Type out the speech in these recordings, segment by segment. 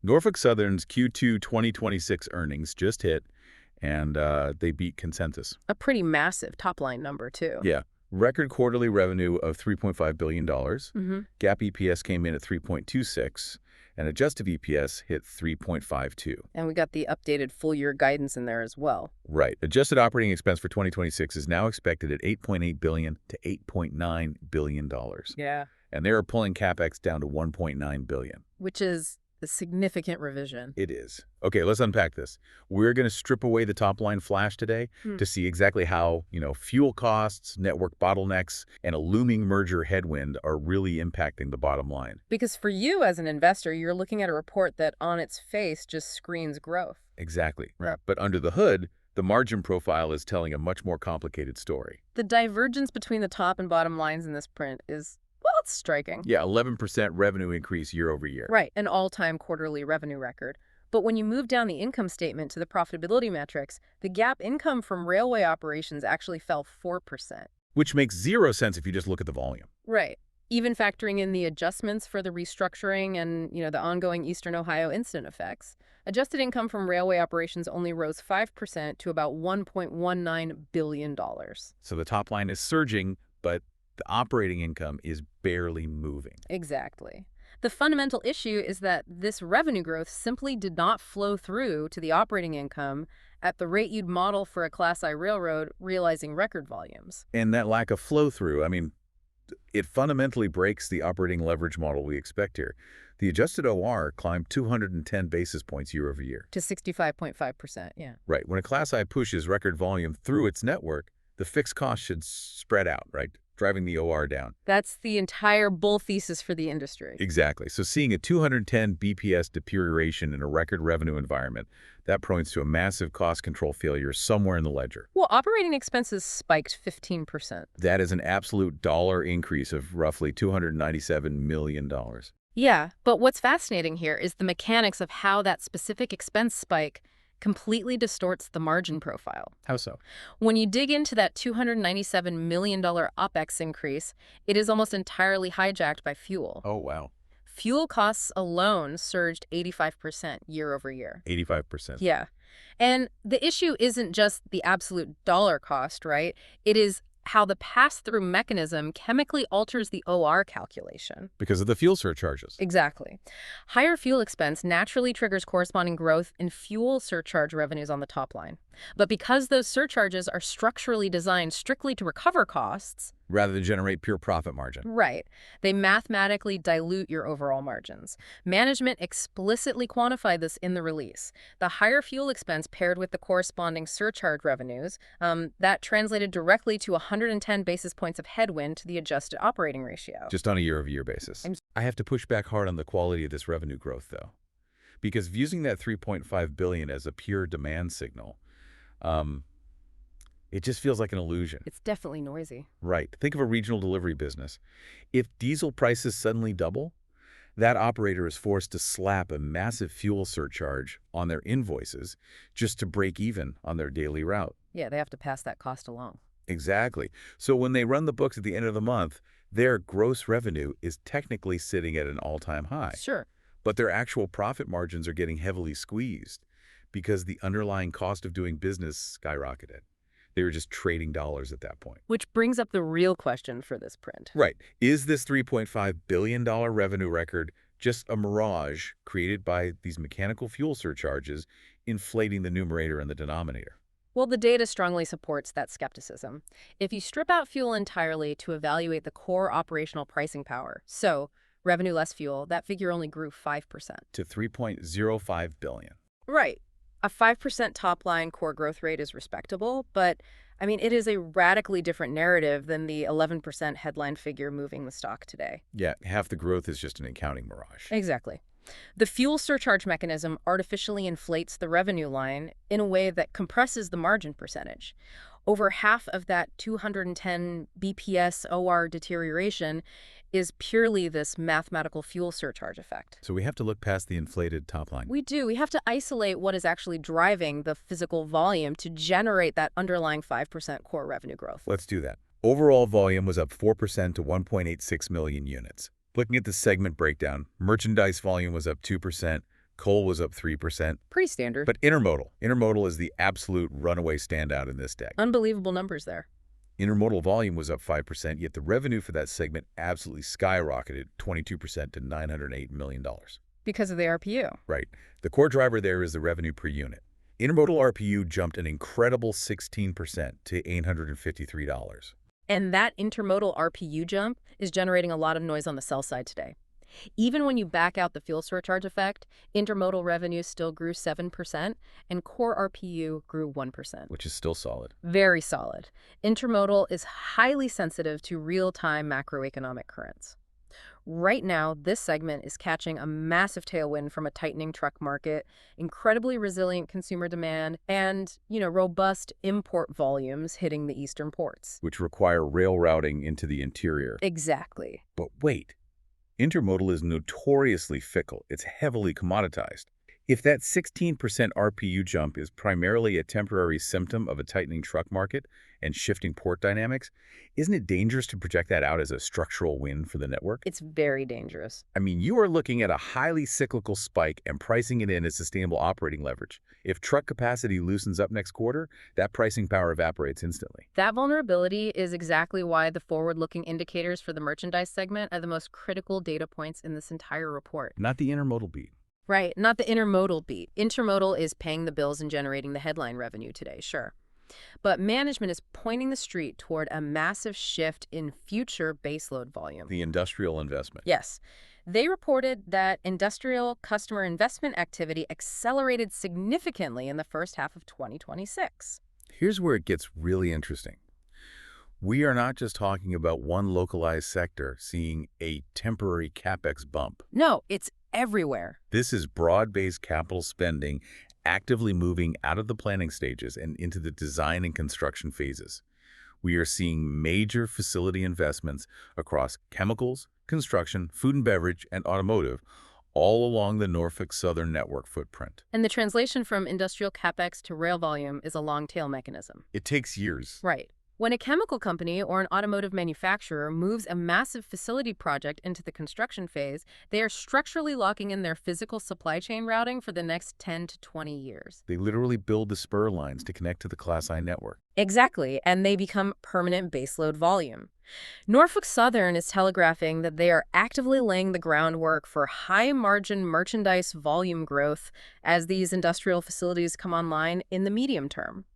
Norfolk Southern's Q2 2026 earnings just hit, and they beat consensus. A pretty massive top-line number, too. Yeah. Record quarterly revenue of $3.5 billion. Mm-hmm. GAAP EPS came in at 3.26, and adjusted EPS hit 3.52. And we got the updated full-year guidance in there as well. Right. Adjusted operating expense for 2026 is now expected at $8.8 billion to $8.9 billion. Yeah. And they are pulling CapEx down to $1.9 billion. Which is a significant revision. It is. Okay, let's unpack this. We're going to strip away the top-line flash today to see exactly how, fuel costs, network bottlenecks, and a looming merger headwind are really impacting the bottom line. Because for you as an investor, you're looking at a report that on its face just screens growth. Exactly. Right. But under the hood, the margin profile is telling a much more complicated story. The divergence between the top and bottom lines in this print is, well, it's striking. Yeah, 11% revenue increase year over year. Right, an all-time quarterly revenue record. But when you move down the income statement to the profitability metrics, the GAAP income from railway operations actually fell 4%. Which makes zero sense if you just look at the volume. Right. Even factoring in the adjustments for the restructuring and, the ongoing Eastern Ohio incident effects, adjusted income from railway operations only rose 5% to about $1.19 billion. So the top line is surging, but the operating income is barely moving. Exactly. The fundamental issue is that this revenue growth simply did not flow through to the operating income at the rate you'd model for a Class I railroad realizing record volumes. And that lack of flow-through, it fundamentally breaks the operating leverage model we expect here. The adjusted OR climbed 210 basis points year over year. To 65.5%, yeah. Right. When a Class I pushes record volume through its network, the fixed cost should spread out, right? Driving the OR down. That's the entire bull thesis for the industry. Exactly. So seeing a 210 BPS deterioration in a record revenue environment, that points to a massive cost control failure somewhere in the ledger. Well, operating expenses spiked 15%. That is an absolute dollar increase of roughly $297 million. Yeah, but what's fascinating here is the mechanics of how that specific expense spike completely distorts the margin profile. How so? When you dig into that $297 million OPEX increase, it is almost entirely hijacked by fuel. Oh, wow. Fuel costs alone surged 85% year over year. 85%. Yeah. And the issue isn't just the absolute dollar cost, right? It is how the pass-through mechanism chemically alters the OR calculation. Because of the fuel surcharges. Exactly. Higher fuel expense naturally triggers corresponding growth in fuel surcharge revenues on the top line. But because those surcharges are structurally designed strictly to recover costs, rather than generate pure profit margin. Right. They mathematically dilute your overall margins. Management explicitly quantified this in the release. The higher fuel expense paired with the corresponding surcharge revenues, that translated directly to 110 basis points of headwind to the adjusted operating ratio. Just on a year-over-year basis. I have to push back hard on the quality of this revenue growth, though. Because using that $3.5 billion as a pure demand signal, it just feels like an illusion. It's definitely noisy. Right. Think of a regional delivery business. If diesel prices suddenly double, that operator is forced to slap a massive fuel surcharge on their invoices just to break even on their daily route. Yeah, they have to pass that cost along. Exactly. So when they run the books at the end of the month, their gross revenue is technically sitting at an all-time high. Sure. But their actual profit margins are getting heavily squeezed because the underlying cost of doing business skyrocketed. They were just trading dollars at that point. Which brings up the real question for this print. Right. Is this $3.5 billion revenue record just a mirage created by these mechanical fuel surcharges inflating the numerator and the denominator? Well, the data strongly supports that skepticism. If you strip out fuel entirely to evaluate the core operational pricing power, so revenue less fuel, that figure only grew 5%. To $3.05 billion. Right. A 5% top-line core growth rate is respectable, but, it is a radically different narrative than the 11% headline figure moving the stock today. Yeah, half the growth is just an accounting mirage. Exactly. The fuel surcharge mechanism artificially inflates the revenue line in a way that compresses the margin percentage. Over half of that 210 BPS OR deterioration is purely this mathematical fuel surcharge effect. So we have to look past the inflated top line. We do. We have to isolate what is actually driving the physical volume to generate that underlying 5% core revenue growth. Let's do that. Overall volume was up 4% to 1.86 million units. Looking at the segment breakdown, merchandise volume was up 2%, Coal was up 3%. Pretty standard. But intermodal is the absolute runaway standout in this deck. Unbelievable numbers there. Intermodal volume was up 5%, yet the revenue for that segment absolutely skyrocketed 22% to $908 million. Because of the RPU. Right. The core driver there is the revenue per unit. Intermodal RPU jumped an incredible 16% to $853. And that intermodal RPU jump is generating a lot of noise on the sell side today. Even when you back out the fuel surcharge effect, intermodal revenue still grew 7% and core RPU grew 1%. Which is still solid. Very solid. Intermodal is highly sensitive to real-time macroeconomic currents. Right now, this segment is catching a massive tailwind from a tightening truck market, incredibly resilient consumer demand, and, robust import volumes hitting the eastern ports. Which require rail routing into the interior. Exactly. But wait, intermodal is notoriously fickle. It's heavily commoditized. If that 16% RPU jump is primarily a temporary symptom of a tightening truck market and shifting port dynamics, isn't it dangerous to project that out as a structural win for the network? It's very dangerous. I mean, you are looking at a highly cyclical spike and pricing it in as sustainable operating leverage. If truck capacity loosens up next quarter, that pricing power evaporates instantly. That vulnerability is exactly why the forward-looking indicators for the merchandise segment are the most critical data points in this entire report. Not the intermodal beat. Right, not the intermodal beat. Intermodal is paying the bills and generating the headline revenue today, sure. But management is pointing the street toward a massive shift in future baseload volume. The industrial investment. Yes. They reported that industrial customer investment activity accelerated significantly in the first half of 2026. Here's where it gets really interesting. We are not just talking about one localized sector seeing a temporary CapEx bump. No, it's everywhere. This is broad-based capital spending actively moving out of the planning stages and into the design and construction phases. We are seeing major facility investments across chemicals, construction, food and beverage, and automotive, all along the Norfolk Southern network footprint. And the translation from industrial CapEx to rail volume is a long-tail mechanism. It takes years. Right. When a chemical company or an automotive manufacturer moves a massive facility project into the construction phase, they are structurally locking in their physical supply chain routing for the next 10 to 20 years. They literally build the spur lines to connect to the Class I network. Exactly, and they become permanent baseload volume. Norfolk Southern is telegraphing that they are actively laying the groundwork for high-margin merchandise volume growth as these industrial facilities come online in the medium term.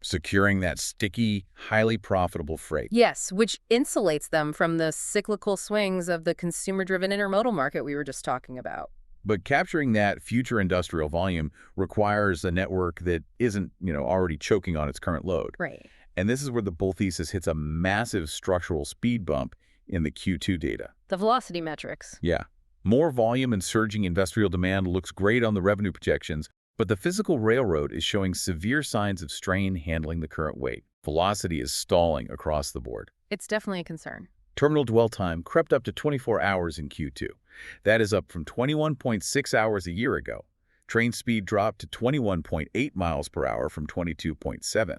Securing that sticky, highly profitable freight. Yes, which insulates them from the cyclical swings of the consumer-driven intermodal market we were just talking about. But capturing that future industrial volume requires a network that isn't, already choking on its current load. Right. And this is where the bull thesis hits a massive structural speed bump in the Q2 data. The velocity metrics. Yeah. More volume and surging industrial demand looks great on the revenue projections, but the physical railroad is showing severe signs of strain handling the current weight. Velocity is stalling across the board. It's definitely a concern. Terminal dwell time crept up to 24 hours in Q2. That is up from 21.6 hours a year ago. Train speed dropped to 21.8 miles per hour from 22.7.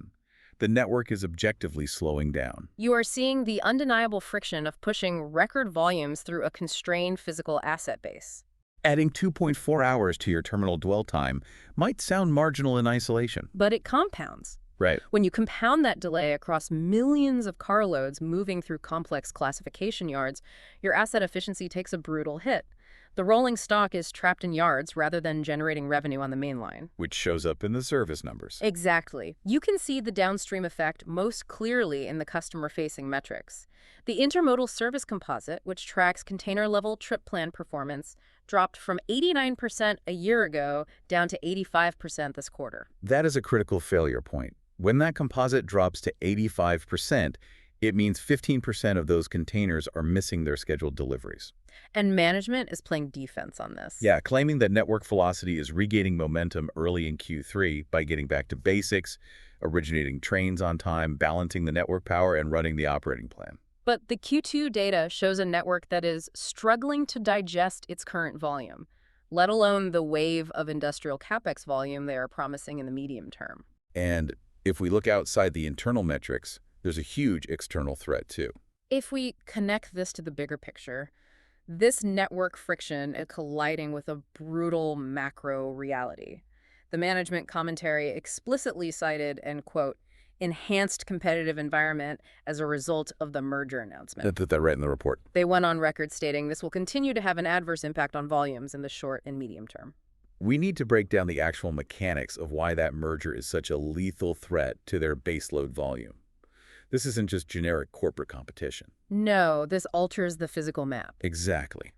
The network is objectively slowing down. You are seeing the undeniable friction of pushing record volumes through a constrained physical asset base. Adding 2.4 hours to your terminal dwell time might sound marginal in isolation. But it compounds. Right. When you compound that delay across millions of carloads moving through complex classification yards, your asset efficiency takes a brutal hit. The rolling stock is trapped in yards rather than generating revenue on the main line. Which shows up in the service numbers. Exactly. You can see the downstream effect most clearly in the customer-facing metrics. The intermodal service composite, which tracks container-level trip plan performance, dropped from 89% a year ago down to 85% this quarter. That is a critical failure point. When that composite drops to 85%, it means 15% of those containers are missing their scheduled deliveries. And management is playing defense on this. Yeah, claiming that network velocity is regaining momentum early in Q3 by getting back to basics, originating trains on time, balancing the network power, and running the operating plan. But the Q2 data shows a network that is struggling to digest its current volume, let alone the wave of industrial CapEx volume they are promising in the medium term. And if we look outside the internal metrics, there's a huge external threat too. If we connect this to the bigger picture, This network friction is colliding with a brutal macro reality. The management commentary explicitly cited and, quote, enhanced competitive environment as a result of the merger announcement. That right in the report. They went on record stating this will continue to have an adverse impact on volumes in the short and medium term. We need to break down the actual mechanics of why that merger is such a lethal threat to their baseload volume. This isn't just generic corporate competition. No, this alters the physical map. Exactly.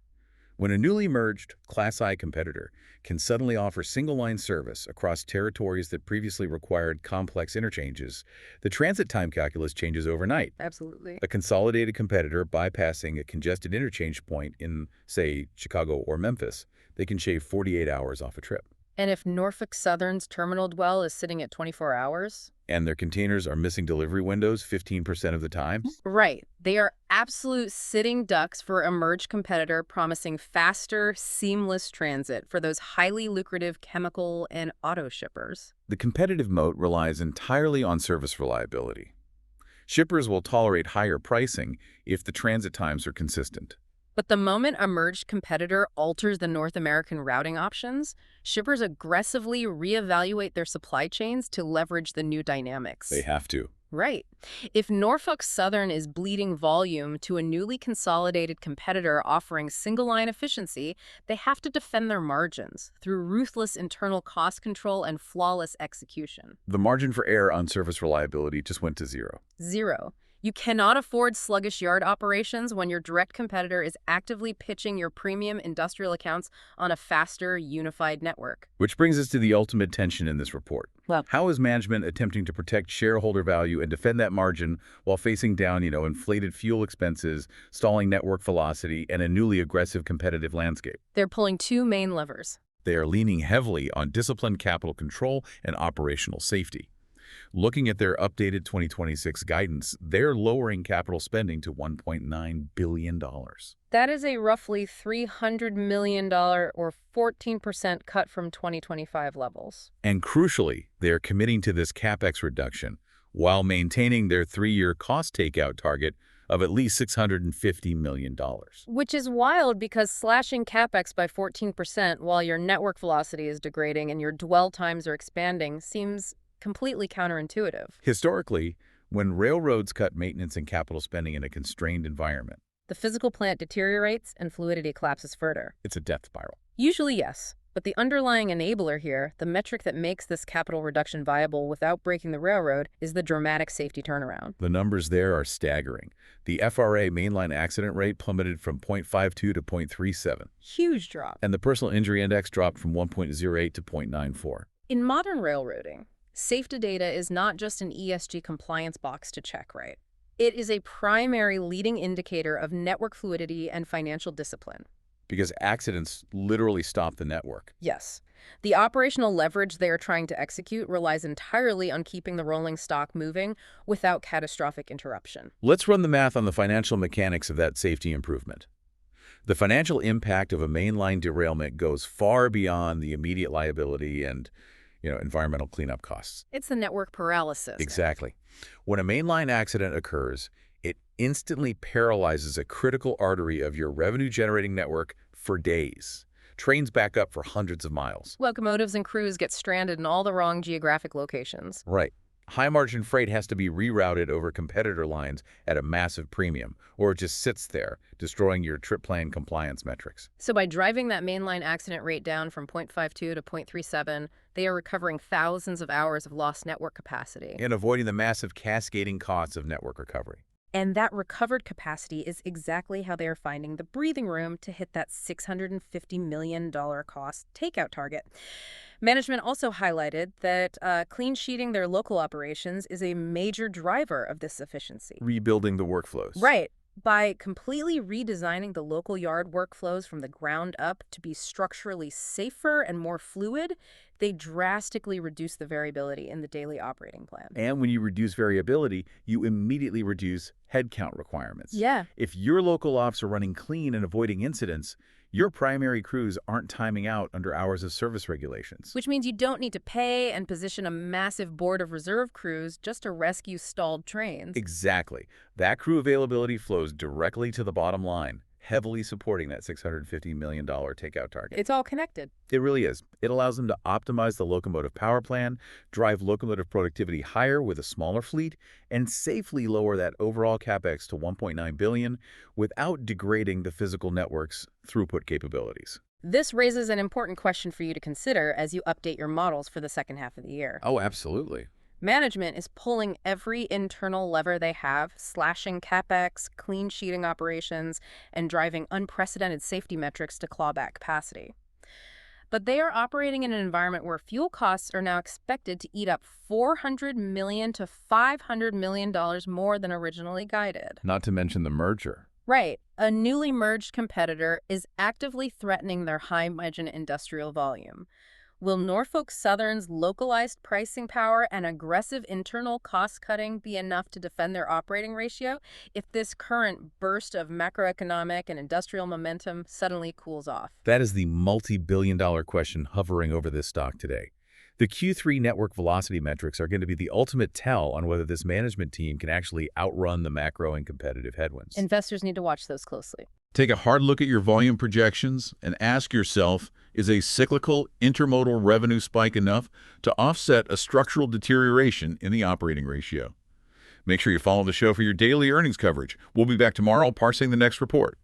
When a newly merged Class I competitor can suddenly offer single-line service across territories that previously required complex interchanges, the transit time calculus changes overnight. Absolutely. A consolidated competitor bypassing a congested interchange point in, say, Chicago or Memphis, they can shave 48 hours off a trip. And if Norfolk Southern's terminal dwell is sitting at 24 hours? And their containers are missing delivery windows 15% of the time? Right. They are absolute sitting ducks for a merged competitor promising faster, seamless transit for those highly lucrative chemical and auto shippers. The competitive moat relies entirely on service reliability. Shippers will tolerate higher pricing if the transit times are consistent. But the moment a merged competitor alters the North American routing options, shippers aggressively reevaluate their supply chains to leverage the new dynamics. They have to. Right. If Norfolk Southern is bleeding volume to a newly consolidated competitor offering single-line efficiency, they have to defend their margins through ruthless internal cost control and flawless execution. The margin for error on service reliability just went to zero. Zero. You cannot afford sluggish yard operations when your direct competitor is actively pitching your premium industrial accounts on a faster, unified network. Which brings us to the ultimate tension in this report. Well, How is management attempting to protect shareholder value and defend that margin while facing down, inflated fuel expenses, stalling network velocity, and a newly aggressive competitive landscape? they're pulling two main levers. They are leaning heavily on disciplined capital control and operational safety. Looking at their updated 2026 guidance, they're lowering capital spending to $1.9 billion. That is a roughly $300 million or 14% cut from 2025 levels. And crucially, they are committing to this CapEx reduction while maintaining their 3-year cost takeout target of at least $650 million. Which is wild because slashing CapEx by 14% while your network velocity is degrading and your dwell times are expanding seems completely counterintuitive. Historically, when railroads cut maintenance and capital spending in a constrained environment, The physical plant deteriorates and fluidity collapses further. it's a death spiral. Usually, yes. But the underlying enabler here, the metric that makes this capital reduction viable without breaking the railroad, is the dramatic safety turnaround. The numbers there are staggering. The FRA mainline accident rate plummeted from 0.52 to 0.37, Huge drop. and the personal injury index dropped from 1.08 to 0.94. In modern railroading, safety data is not just an ESG compliance box to check, right? It is a primary leading indicator of network fluidity and financial discipline. Because accidents literally stop the network. Yes. The operational leverage they are trying to execute relies entirely on keeping the rolling stock moving without catastrophic interruption. Let's run the math on the financial mechanics of that safety improvement. The financial impact of a mainline derailment goes far beyond the immediate liability and, environmental cleanup costs. It's the network paralysis. Exactly. When a mainline accident occurs, it instantly paralyzes a critical artery of your revenue-generating network for days. Trains back up for hundreds of miles. Locomotives and crews get stranded in all the wrong geographic locations. Right. High-margin freight has to be rerouted over competitor lines at a massive premium, or it just sits there, destroying your trip plan compliance metrics. So by driving that mainline accident rate down from 0.52 to 0.37, they are recovering thousands of hours of lost network capacity. And avoiding the massive cascading costs of network recovery. And that recovered capacity is exactly how they are finding the breathing room to hit that $650 million cost takeout target. Management also highlighted that clean sheeting their local operations is a major driver of this efficiency. Rebuilding the workflows. Right. By completely redesigning the local yard workflows from the ground up to be structurally safer and more fluid, they drastically reduce the variability in the daily operating plan. And when you reduce variability, you immediately reduce headcount requirements. Yeah. If your local ops are running clean and avoiding incidents, your primary crews aren't timing out under hours of service regulations. Which means you don't need to pay and position a massive board of reserve crews just to rescue stalled trains. Exactly. That crew availability flows directly to the bottom line, heavily supporting that $650 million takeout target. It's all connected. It really is. It allows them to optimize the locomotive power plan, drive locomotive productivity higher with a smaller fleet, and safely lower that overall CapEx to $1.9 billion without degrading the physical network's throughput capabilities. This raises an important question for you to consider as you update your models for the second half of the year. Oh, absolutely. Management is pulling every internal lever they have, slashing CapEx, clean sheeting operations, and driving unprecedented safety metrics to claw back capacity. But they are operating in an environment where fuel costs are now expected to eat up $400 million to $500 million more than originally guided. Not to mention the merger. Right. A newly merged competitor is actively threatening their high-margin industrial volume. Will Norfolk Southern's localized pricing power and aggressive internal cost-cutting be enough to defend their operating ratio if this current burst of macroeconomic and industrial momentum suddenly cools off? That is the multi-billion-dollar question hovering over this stock today. The Q3 network velocity metrics are going to be the ultimate tell on whether this management team can actually outrun the macro and competitive headwinds. Investors need to watch those closely. Take a hard look at your volume projections and ask yourself, is a cyclical intermodal revenue spike enough to offset a structural deterioration in the operating ratio? Make sure you follow the show for your daily earnings coverage. We'll be back tomorrow parsing the next report.